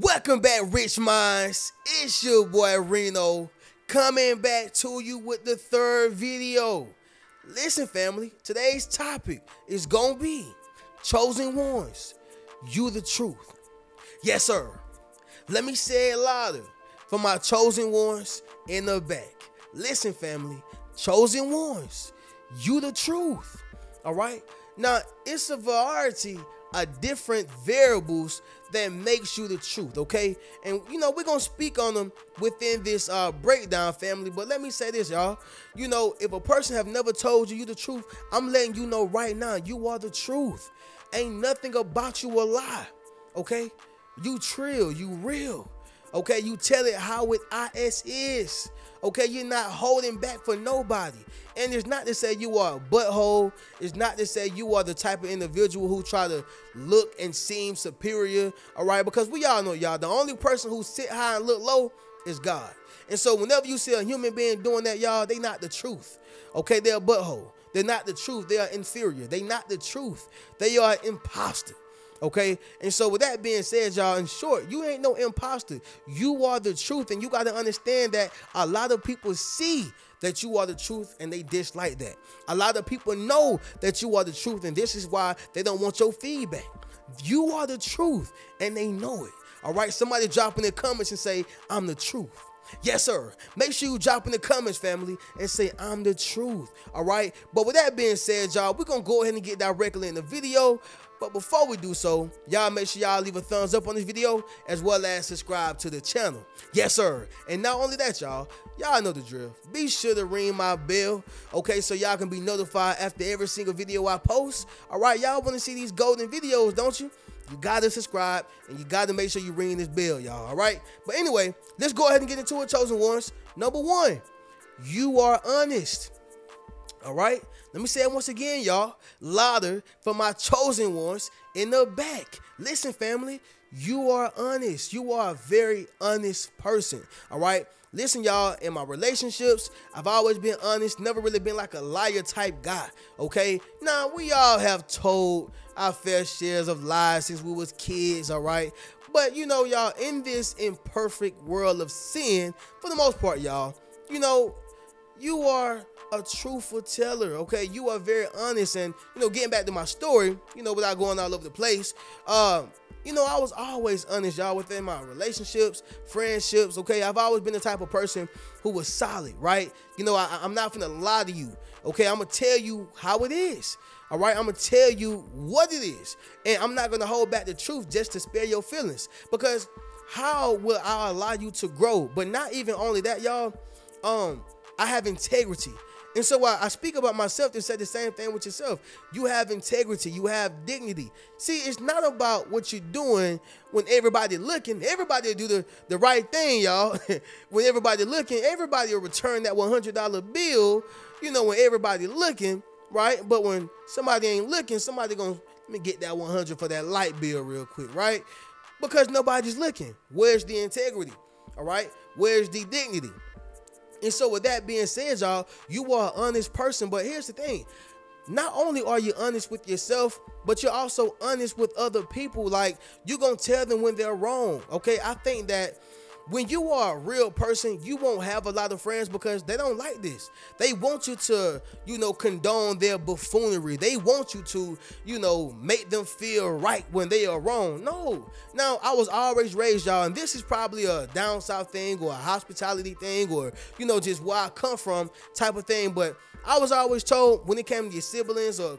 Welcome back, Rich Minds. It's your boy Reno coming back to you with the third video. Listen, family, today's topic is gonna be Chosen Ones, you the truth. Yes, sir. Let me say it louder for my chosen ones in the back. Listen, family, chosen ones, you the truth. All right. Now, it's a variety of different variables that makes you the truth, okay? And we're gonna speak on them within this breakdown, family. But let me say this, y'all. If a person have never told you the truth, I'm letting you know right now, you are the truth. Ain't nothing about you a lie, okay? You trill, you real, okay? You tell it how it is, okay? You're not holding back for nobody. And it's not to say you are a butthole. It's not to say you are the type of individual who try to look and seem superior, all right? Because we all know, y'all, the only person who sit high and look low is God. And so whenever you see a human being doing that, y'all, they not the truth, okay? They're a butthole. They're not the truth. They are inferior. They not the truth. They are imposter. Okay, and so with that being said, y'all, in short, you ain't no imposter. You are the truth, and you got to understand that a lot of people see that you are the truth and they dislike that. A lot of people know that you are the truth, and this is why they don't want your feedback. You are the truth and they know it. All right, somebody drop in the comments and say, I'm the truth. Yes, sir. Make sure you drop in the comments, family, and say, I'm the truth. All right. But with that being said, y'all, we're going to go ahead and get directly in the video. But before we do so, y'all make sure y'all leave a thumbs up on this video as well as subscribe to the channel. Yes, sir. And not only that, y'all know the drill. Be sure to ring my bell, okay, so y'all can be notified after every single video I post. All right, y'all want to see these golden videos, don't you? You gotta subscribe and you gotta make sure you ring this bell, y'all. All right. But anyway, let's go ahead and get into it, chosen ones. Number one, you are honest. All right. Let me say it once again, y'all. Louder for my chosen ones in the back. Listen, family, you are honest. You are a very honest person. All right. Listen, y'all, in my relationships, I've always been honest, never really been like a liar type guy, okay? Now, we all have told our fair shares of lies since we was kids, all right? But, y'all, in this imperfect world of sin, for the most part, y'all, you are a truthful teller, okay? You are very honest, and, getting back to my story, without going all over the place, I was always honest, y'all, within my relationships, friendships, okay? I've always been the type of person who was solid, right? I'm not gonna lie to you, okay? I'm gonna tell you how it is, all right? I'm gonna tell you what it is, and I'm not gonna hold back the truth just to spare your feelings, because how will I allow you to grow? But not even only that, y'all, I have integrity. And so I speak about myself to say the same thing with yourself. You have integrity. You have dignity. See, it's not about what you're doing when everybody looking. Everybody do the right thing, y'all. When everybody looking, everybody will return that $100 bill, when everybody looking, right? But when somebody ain't looking, somebody gonna, let me get that 100 for that light bill real quick, right? Because nobody's looking. Where's the integrity? All right? Where's the dignity? And so with that being said, y'all, you are an honest person. But here's the thing. Not only are you honest with yourself, but you're also honest with other people. Like, you're going to tell them when they're wrong. Okay, I think that when you are a real person, you won't have a lot of friends because they don't like this. They want you to, condone their buffoonery. They want you to, make them feel right when they are wrong. No. Now, I was always raised, y'all, and this is probably a down south thing or a hospitality thing or, just where I come from type of thing. But I was always told when it came to your siblings or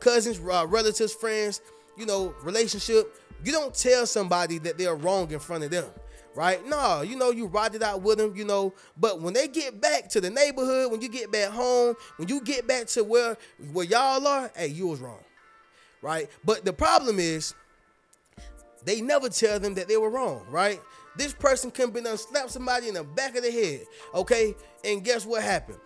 cousins, relatives, friends, relationship, you don't tell somebody that they're wrong in front of them. Right? No, you ride it out with them, but when they get back to the neighborhood, when you get back home, when you get back to where y'all are, hey, you was wrong, right? But the problem is they never tell them that they were wrong, right? This person could have been done slap somebody in the back of the head, okay? And guess what happened?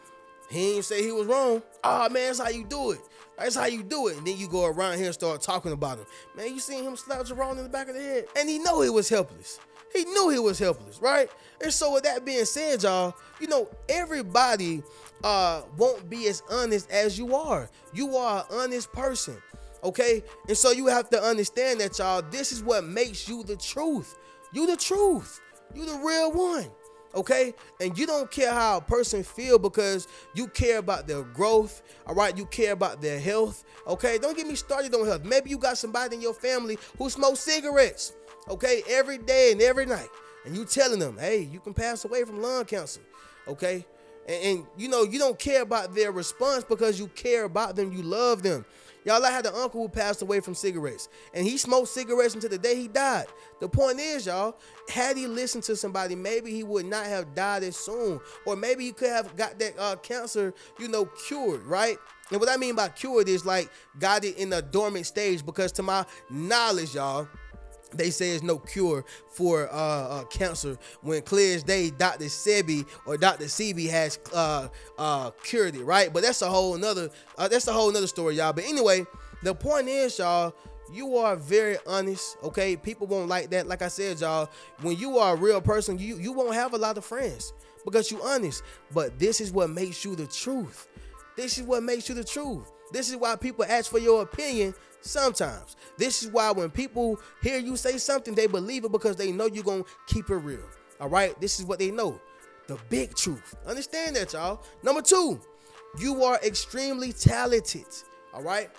He didn't say he was wrong. Oh, man, that's how you do it. That's how you do it. And then you go around here and start talking about him. Man, you seen him slap Jerome in the back of the head? And he know he was helpless. He knew he was helpless, right? And so with that being said, y'all, everybody won't be as honest as you are. You are an honest person, okay? And so you have to understand that, y'all, this is what makes you the truth. You the truth. You the real one. Okay, and you don't care how a person feel because you care about their growth. All right, you care about their health. Okay, don't get me started on health. Maybe you got somebody in your family who smokes cigarettes. Okay, every day and every night, and you telling them, hey, you can pass away from lung cancer. Okay, and you know you don't care about their response because you care about them. You love them. Y'all, I had an uncle who passed away from cigarettes, and he smoked cigarettes until the day he died. The point is, y'all, had he listened to somebody, maybe he would not have died as soon, or maybe he could have got that cancer, cured, right? And what I mean by cured is like got it in a dormant stage, because to my knowledge, y'all, they say there's no cure for cancer, when clear as day Dr. Sebi or Dr. Sebi has cured it, right? But that's a whole nother story, y'all. But anyway, the point is, y'all, you are very honest. Okay, people won't like that. Like I said, y'all, when you are a real person, you won't have a lot of friends because you're honest. But this is what makes you the truth. This is what makes you the truth. This is why people ask for your opinion sometimes. This is why when people hear you say something, they believe it because they know you're going to keep it real. All right? This is what they know. The big truth. Understand that, y'all. Number 2, you are extremely talented. All right?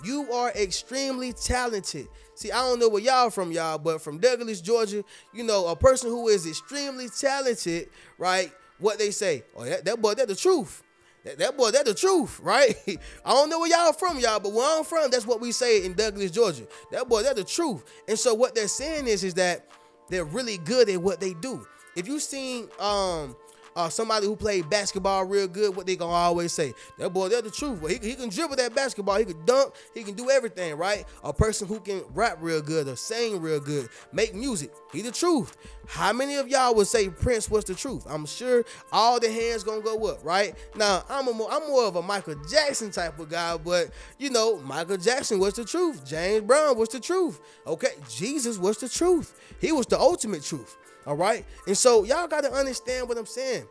You are extremely talented. See, I don't know where y'all from, y'all, but from Douglas, Georgia, a person who is extremely talented, right? What they say, oh, that boy, that's the truth. That boy, that's the truth, right? I don't know where y'all from, y'all, but where I'm from, that's what we say in Douglas, Georgia. That boy, that's the truth. And so what they're saying is that they're really good at what they do. If you seen somebody who played basketball real good, what they gonna always say? That boy, that's the truth. Well, he can dribble that basketball, he can dunk, he can do everything, right? A person who can rap real good or sing real good, make music, he the truth. How many of y'all would say Prince was the truth? I'm sure all the hands gonna go up, right? Now, I'm more of a Michael Jackson type of guy, but Michael Jackson was the truth. James Brown was the truth. Okay, Jesus was the truth. He was the ultimate truth. All right. And so y'all got to understand what I'm saying.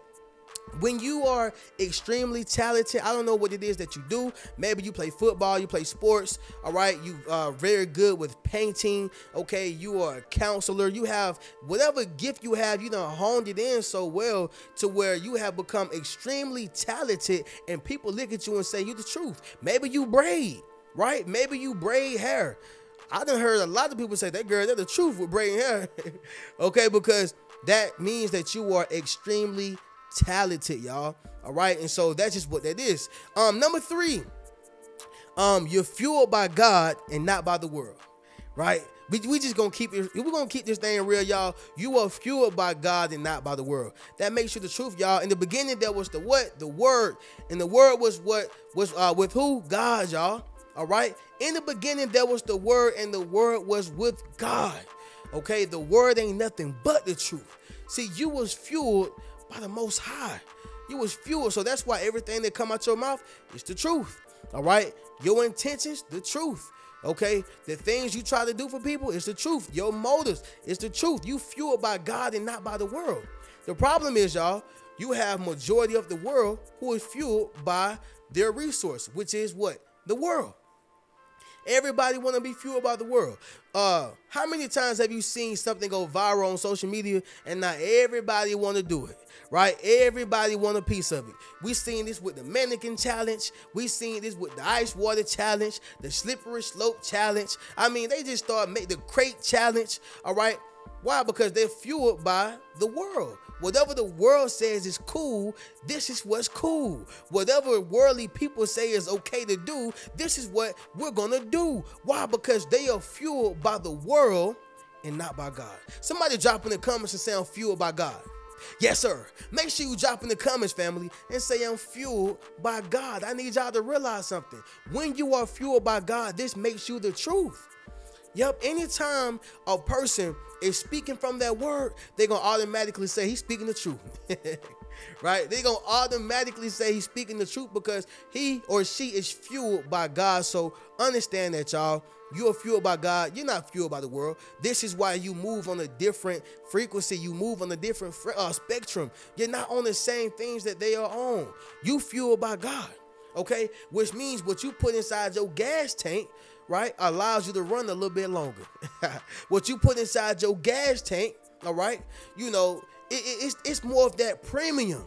When you are extremely talented, I don't know what it is that you do. Maybe you play football, you play sports. All right. You are very good with painting. Okay. You are a counselor. You have whatever gift you have, you done honed it in so well to where you have become extremely talented, and people look at you and say, you the truth. Maybe you braid, right? Maybe you braid hair. I done heard a lot of people say that girl, that's the truth with braiding hair. Okay, because that means that you are extremely talented, y'all. All right, and so that's just what that is. Number 3, you're fueled by God and not by the world, right? We just gonna keep it. We're gonna keep this thing real, y'all. You are fueled by God and not by the world. That makes you the truth, y'all. In the beginning, there was the what? The Word, and the Word was what? Was with who? God, y'all. All right. In the beginning, there was the Word, and the Word was with God. Okay. The Word ain't nothing but the truth. See, you was fueled by the Most High. You was fueled. So that's why everything that come out your mouth is the truth. All right. Your intentions, the truth. Okay. The things you try to do for people is the truth. Your motives is the truth. You fueled by God and not by the world. The problem is, y'all, you have majority of the world who is fueled by their resource, which is what? The world. Everybody want to be fueled by the world. How many times have you seen something go viral on social media and not everybody want to do it, right? Everybody want a piece of it. We seen this with the mannequin challenge. We seen this with the ice water challenge, the slippery slope challenge. I mean, they just make the crate challenge, all right? Why? Because they're fueled by the world. Whatever the world says is cool, this is what's cool. Whatever worldly people say is okay to do, this is what we're going to do. Why? Because they are fueled by the world and not by God. Somebody drop in the comments and say I'm fueled by God. Yes, sir. Make sure you drop in the comments, family, and say I'm fueled by God. I need y'all to realize something. When you are fueled by God, this makes you the truth. Yep, anytime a person is speaking from that word, they're going to automatically say he's speaking the truth. Right? They're going to automatically say he's speaking the truth because he or she is fueled by God. So understand that, y'all. You are fueled by God. You're not fueled by the world. This is why you move on a different frequency. You move on a different spectrum. You're not on the same things that they are on. You fueled by God. Okay? Which means what you put inside your gas tank, right, allows you to run a little bit longer. What you put inside your gas tank, All right, you know, it's more of that premium.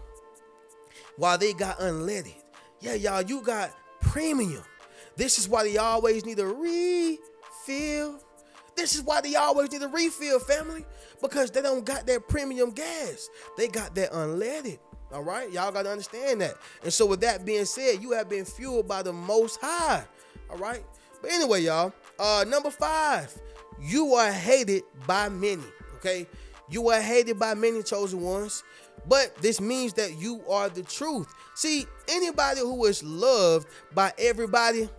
While they got unleaded, yeah, y'all, you got premium. This is why they always need a refill. This is why they always need a refill, family, because they don't got that premium gas. They got that unleaded. All right, y'all got to understand that. And so with that being said, you have been fueled by the Most High. All right. But anyway, y'all, number 5, you are hated by many. Okay. You are hated by many, chosen ones. But this means that you are the truth. See, anybody who is loved by everybody,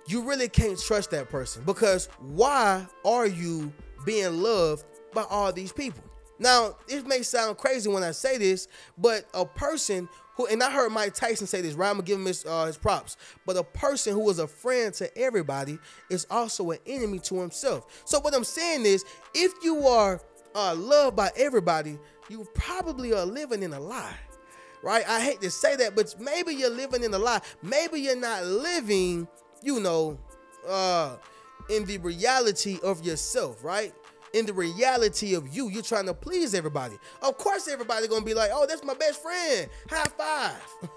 you really can't trust that person, because why are you being loved by all these people? Now, it may sound crazy when I say this, but a person who, and I heard Mike Tyson say this, right? I'm gonna give him his props. But a person who is a friend to everybody is also an enemy to himself. So what I'm saying is, if you are loved by everybody, you probably are living in a lie, right? I hate to say that, but maybe you're living in a lie. Maybe you're not living, you know, in the reality of yourself, right? In the reality of you, you're trying to please everybody. Of course, everybody gonna be like, oh, that's my best friend. High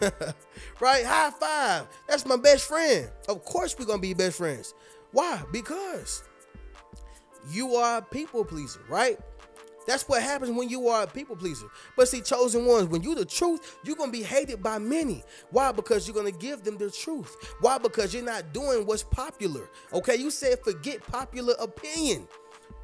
five, right? High five. That's my best friend. Of course, we're gonna be best friends. Why? Because you are a people pleaser, right? That's what happens when you are a people pleaser. But see, chosen ones, when you the truth, you're going to be hated by many. Why? Because you're going to give them the truth. Why? Because you're not doing what's popular. Okay, you said forget popular opinion.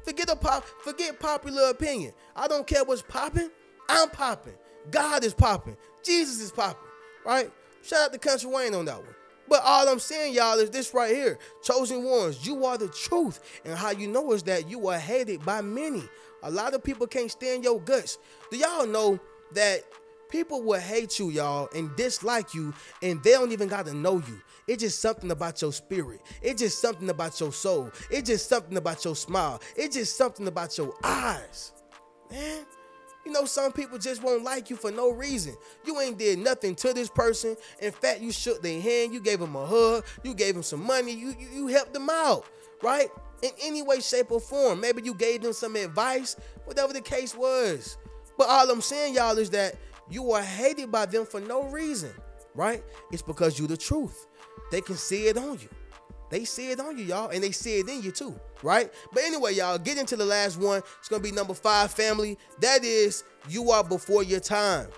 Forget popular opinion. I don't care what's popping. I'm popping. God is popping. Jesus is popping, right? Shout out to Country Wayne on that one. But all I'm saying, y'all, is this right here. Chosen ones, you are the truth. And how you know is that you are hated by many. A lot of people can't stand your guts. Do y'all know that people will hate you, y'all, and dislike you, and they don't even got to know you? It's just something about your spirit. It's just something about your soul. It's just something about your smile. It's just something about your eyes. Man, you know, some people just won't like you for no reason. You ain't did nothing to this person. In fact, you shook their hand. You gave them a hug. You gave them some money. You helped them out, right? In any way, shape, or form. Maybe you gave them some advice, whatever the case was. But all I'm saying, y'all, is that you are hated by them for no reason, right? It's because you're the truth. They can see it on you. They see it on you, y'all, and they see it in you too, right? But anyway, y'all, get into the last one. It's going to be number 5, family. That is, you are before your time.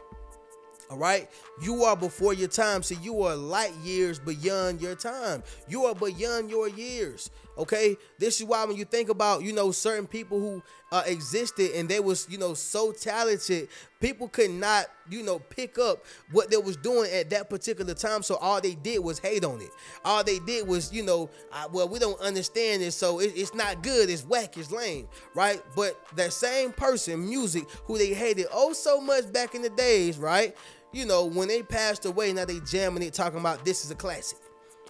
All right, you are before your time. So you are light years beyond your time. You are beyond your years. Okay, this is why when you think about, you know, certain people who existed and they was, you know, so talented, people could not, you know, pick up what they was doing at that particular time. So all they did was hate on it. All they did was, you know, well, we don't understand it, so it's not good, it's whack, it's lame, right? But that same person, music, who they hated oh so much back in the days, right? You know, when they passed away, now they jamming it, talking about this is a classic.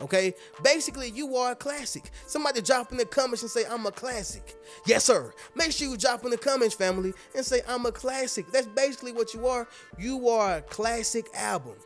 Okay, basically you are a classic. Somebody drop in the comments and say, I'm a classic. Yes, sir. Make sure you drop in the comments, family, and say, I'm a classic. That's basically what you are. You are a classic album.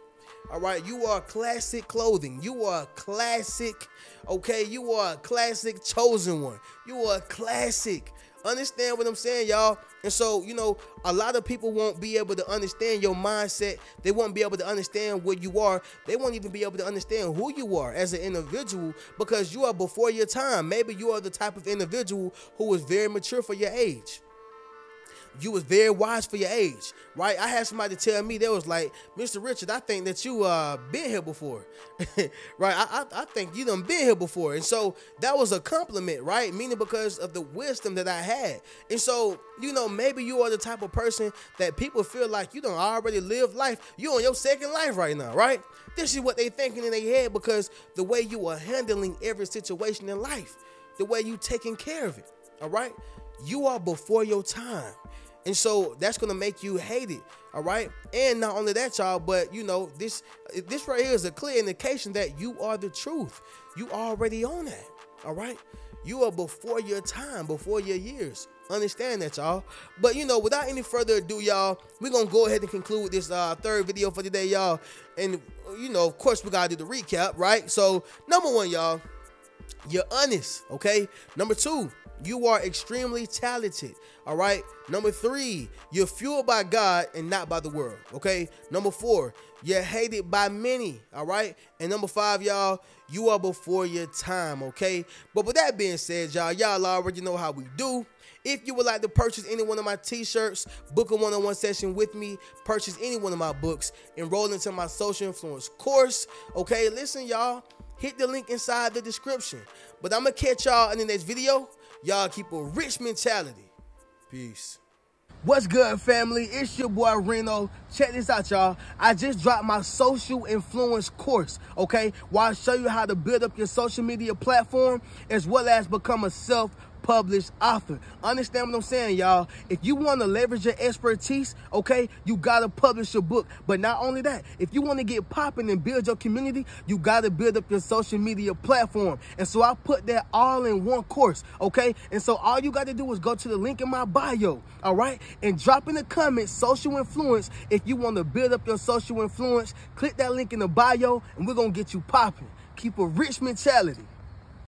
All right, you are classic clothing. You are classic, okay? You are a classic chosen one. You are a classic. Understand what I'm saying, y'all? And so, you know, a lot of people won't be able to understand your mindset. They won't be able to understand what you are. They won't even be able to understand who you are as an individual, because you are before your time. Maybe you are the type of individual who is very mature for your age. You was very wise for your age, right? I had somebody tell me, they was like, Mr. Richard, I think that you been here before, right? I think you done been here before. And so that was a compliment, right? Meaning because of the wisdom that I had. And so, you know, maybe you are the type of person that people feel like you done already lived life. You on your second life right now, right? This is what they thinking in their head, because the way you are handling every situation in life, the way you taking care of it, all right? You are before your time. And so that's going to make you hate it, all right? And not only that, y'all, but, you know, this right here is a clear indication that you are the truth. You already on that, all right? You are before your time, before your years. Understand that, y'all. But, you know, without any further ado, y'all, we're going to go ahead and conclude this third video for today, y'all. And, you know, of course, we got to do the recap, right? So, number 1, y'all, you're honest, okay? Number 2, you are extremely talented, all right? Number 3, you're fueled by God and not by the world, okay? Number 4, you're hated by many, all right? And number 5, y'all, you are before your time, okay? But with that being said, y'all already know how we do. If you would like to purchase any one of my t-shirts, book a one-on-one session with me, purchase any one of my books, enroll into my social influence course, okay? Listen, y'all, hit the link inside the description. But I'm going to catch y'all in the next video. Y'all keep a rich mentality. Peace. What's good, family? It's your boy Reno. Check this out, y'all. I just dropped my social influence course, okay? Where I show you how to build up your social media platform as well as become a self-published author. Understand what I'm saying, y'all? If you want to leverage your expertise, okay, you got to publish your book. But not only that, if you want to get popping and build your community, you got to build up your social media platform. And so I put that all in one course, okay? And so all you got to do is go to the link in my bio, all right? And drop in the comments, social influence, if you want to build up your social influence. Click that link in the bio, and we're going to get you popping. Keep a rich mentality.